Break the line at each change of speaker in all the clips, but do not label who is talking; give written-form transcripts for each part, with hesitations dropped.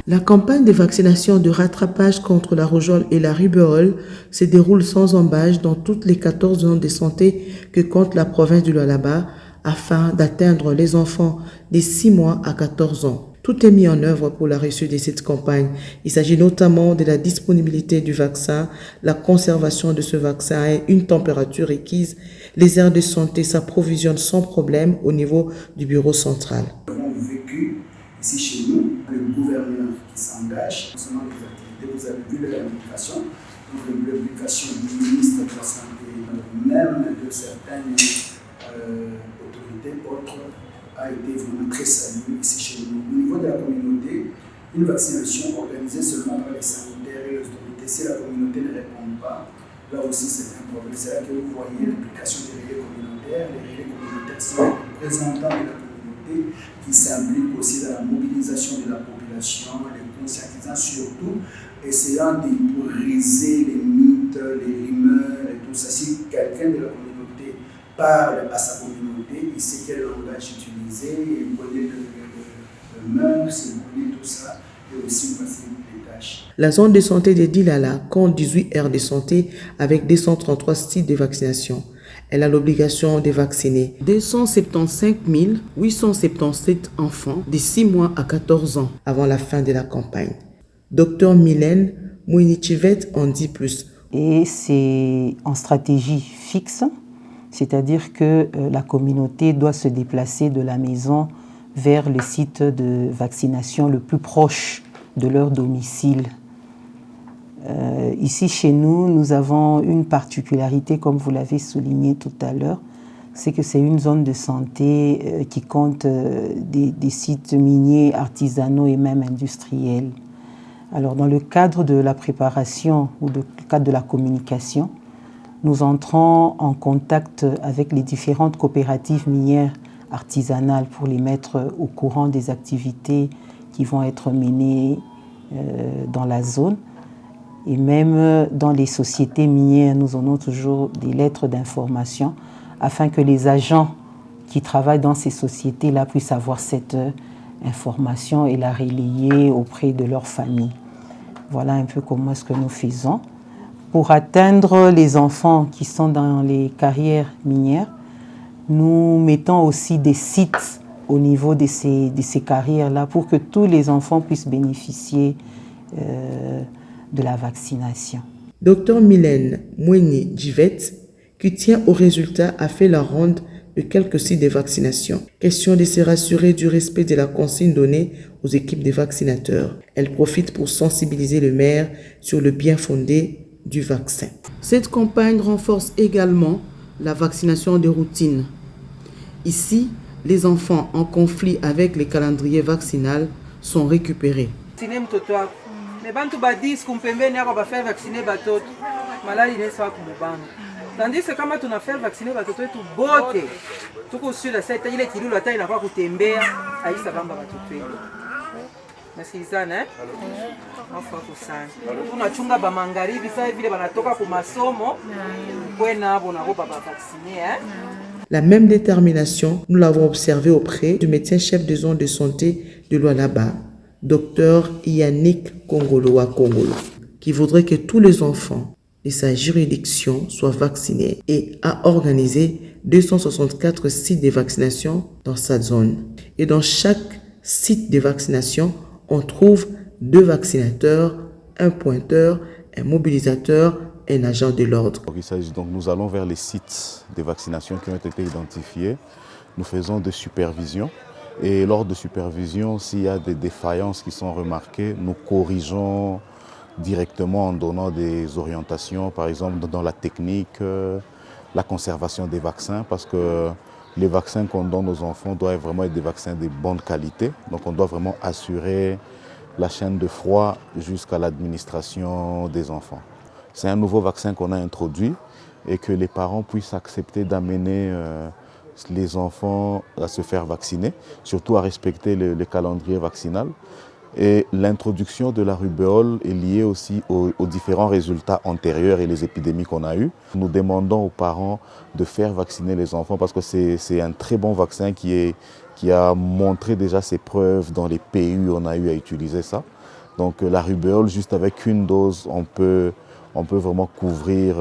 La campagne de vaccination de rattrapage contre la rougeole et la rubéole se déroule sans embâche dans toutes les 14 zones de santé que compte la province du Lualaba afin d'atteindre les enfants de 6 mois à 14 ans. Tout est mis en œuvre pour la réussite de cette campagne. Il s'agit notamment de la disponibilité du vaccin, la conservation de ce vaccin à une température requise. Les aires de santé s'approvisionnent sans problème au niveau du bureau central.
Nous avons vécu ici chez nous le gouverneur qui s'engage concernant les activités. Vous avez vu la publication, donc l'application du ministre de la Santé, même de certaines autorités autres, a été vraiment très saluée ici chez nous. Au niveau de la communauté, une vaccination organisée seulement par les sanitaires et les autorités, si la communauté ne répond pas, là aussi c'est un problème. C'est là que vous voyez l'application des relais communautaires. Les relais communautaires sont les représentants de la communauté qui s'impliquent aussi dans la mobilisation de la population, les conscientisants surtout, essayant de briser les mythes, les rumeurs et tout ça. Si quelqu'un de la communauté parle à sa communauté, il sait quel langage utiliser, il connaît le mœurs, il connaît tout ça, et aussi facilite les tâches.
La zone de santé de Dilala compte 18 aires de santé avec 233 sites de vaccination. Elle a l'obligation de vacciner 275 877 enfants de 6 mois à 14 ans avant la fin de la campagne. Dr Mylène Mounichivet en dit plus.
Et c'est en stratégie fixe, c'est-à-dire que la communauté doit se déplacer de la maison vers le site de vaccination le plus proche de leur domicile. Ici, chez nous, nous avons une particularité, comme vous l'avez souligné tout à l'heure, c'est que c'est une zone de santé qui compte des sites miniers, artisanaux et même industriels. Alors, dans le cadre de la préparation ou dans le cadre de la communication, nous entrons en contact avec les différentes coopératives minières artisanales pour les mettre au courant des activités qui vont être menées dans la zone. Et même dans les sociétés minières, nous en avons toujours des lettres d'information afin que les agents qui travaillent dans ces sociétés-là puissent avoir cette information et la relayer auprès de leur famille. Voilà un peu comment est-ce que nous faisons. Pour atteindre les enfants qui sont dans les carrières minières, nous mettons aussi des sites au niveau de ces carrières-là pour que tous les enfants puissent bénéficier de la vaccination.
Dr Mylène Mounichivet, qui tient aux résultats, a fait la ronde de quelques sites de vaccination. Question de se rassurer du respect de la consigne donnée aux équipes des vaccinateurs. Elle profite pour sensibiliser le maire sur le bien fondé du vaccin. Cette campagne renforce également la vaccination de routine. Ici, les enfants en conflit avec les calendriers vaccinaux sont récupérés.
Mais bantu badis kumpembeni hapa bafanya vacciner batoto malali inaweza kumubana tandis kama tunafanya vacciner batoto wetu bote tuko sura sasa ile kilulu hata inakuwa kutembea haisa bamba batoto wetu nasikizana afu kusana tunachunga ba magharibi sasa vile banatoka ku masomo kwena hapo na kupa ba vacciner
La même détermination, nous l'avons observée auprès du médecin chef de zone de santé de Lualaba, Dr Yannick Kongolo, qui voudrait que tous les enfants de sa juridiction soient vaccinés et a organisé 264 sites de vaccination dans sa zone. Et dans chaque site de vaccination, on trouve 2 vaccinateurs, un pointeur, un mobilisateur, un agent de l'ordre.
Donc nous allons vers les sites de vaccination qui ont été identifiés. Nous faisons des supervisions. Et lors de supervision, s'il y a des défaillances qui sont remarquées, nous corrigeons directement en donnant des orientations, par exemple dans la technique, la conservation des vaccins, parce que les vaccins qu'on donne aux enfants doivent vraiment être des vaccins de bonne qualité. Donc on doit vraiment assurer la chaîne de froid jusqu'à l'administration des enfants. C'est un nouveau vaccin qu'on a introduit et que les parents puissent accepter d'amener les enfants à se faire vacciner, surtout à respecter le calendrier vaccinal. Et l'introduction de la rubéole est liée aussi aux différents résultats antérieurs et les épidémies qu'on a eues. Nous demandons aux parents de faire vacciner les enfants parce que c'est un très bon vaccin qui a montré déjà ses preuves dans les pays où on a eu à utiliser ça. Donc la rubéole, juste avec une dose, on peut vraiment couvrir,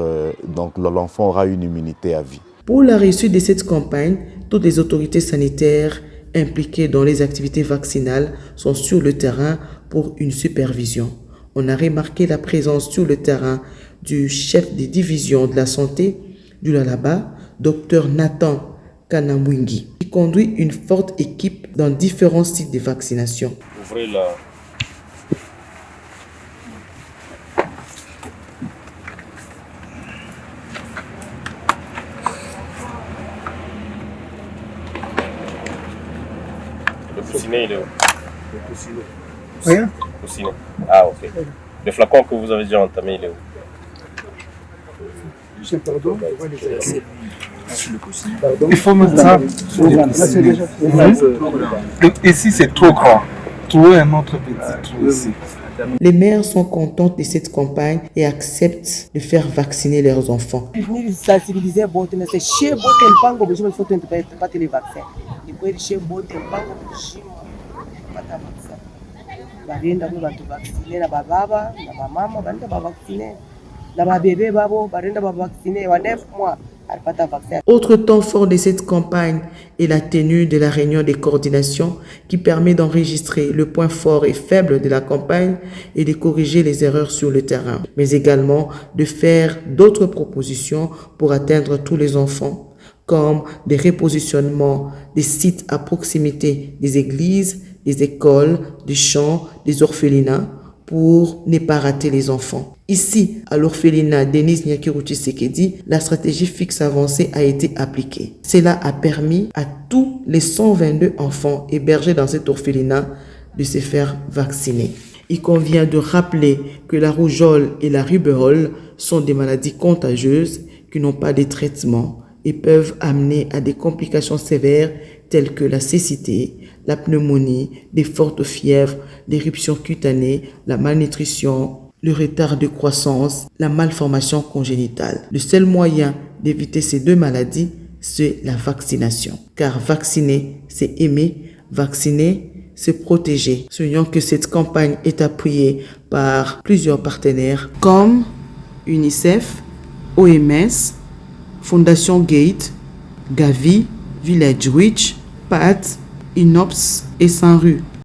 donc l'enfant aura une immunité à vie.
Pour la réussite de cette campagne, toutes les autorités sanitaires impliquées dans les activités vaccinales sont sur le terrain pour une supervision. On a remarqué la présence sur le terrain du chef des divisions de la santé du Lualaba, Dr Nathan Kanamwingi, qui conduit une forte équipe dans différents sites de vaccination.
Ouvrez la... Le poussinet, il est où?
Le poussinet.
Rien? Le poussinet. Ah, ok. Le flacon que vous avez déjà entamé, il est où?
Pardon?
Il faut mettre ça. Ici, c'est trop grand. Trouver un autre petit trou ici.
Les mères sont contentes de cette campagne et acceptent de faire vacciner leurs enfants.
Sensibiliser bote, mais c'est chez bote mpango bujima il faut pas les vaccins. Il faut chez bote mpango bujima pas vaccin. Barenda ko bantu vacciner na bababa na bamama barenda ba vacciner. Na ba bébé babo barenda ba vacciner wa 9 mois.
Autre temps fort de cette campagne est la tenue de la réunion de coordination qui permet d'enregistrer le point fort et faible de la campagne et de corriger les erreurs sur le terrain, mais également de faire d'autres propositions pour atteindre tous les enfants, comme des repositionnements des sites à proximité des églises, des écoles, des champs, des orphelinats, pour ne pas rater les enfants. Ici, à l'orphelinat Denise Nyakiruchi Sekedi, la stratégie fixe avancée a été appliquée. Cela a permis à tous les 122 enfants hébergés dans cet orphelinat de se faire vacciner. Il convient de rappeler que la rougeole et la rubéole sont des maladies contagieuses qui n'ont pas de traitement et peuvent amener à des complications sévères telles que la cécité, la pneumonie, des fortes fièvres, l'éruption cutanée, la malnutrition, le retard de croissance, la malformation congénitale. Le seul moyen d'éviter ces deux maladies, c'est la vaccination. Car vacciner, c'est aimer. Vacciner, c'est protéger. Soulignons que cette campagne est appuyée par plusieurs partenaires comme UNICEF, OMS, Fondation Gate, Gavi, Village Witch, PAT, INOPS et Sanru.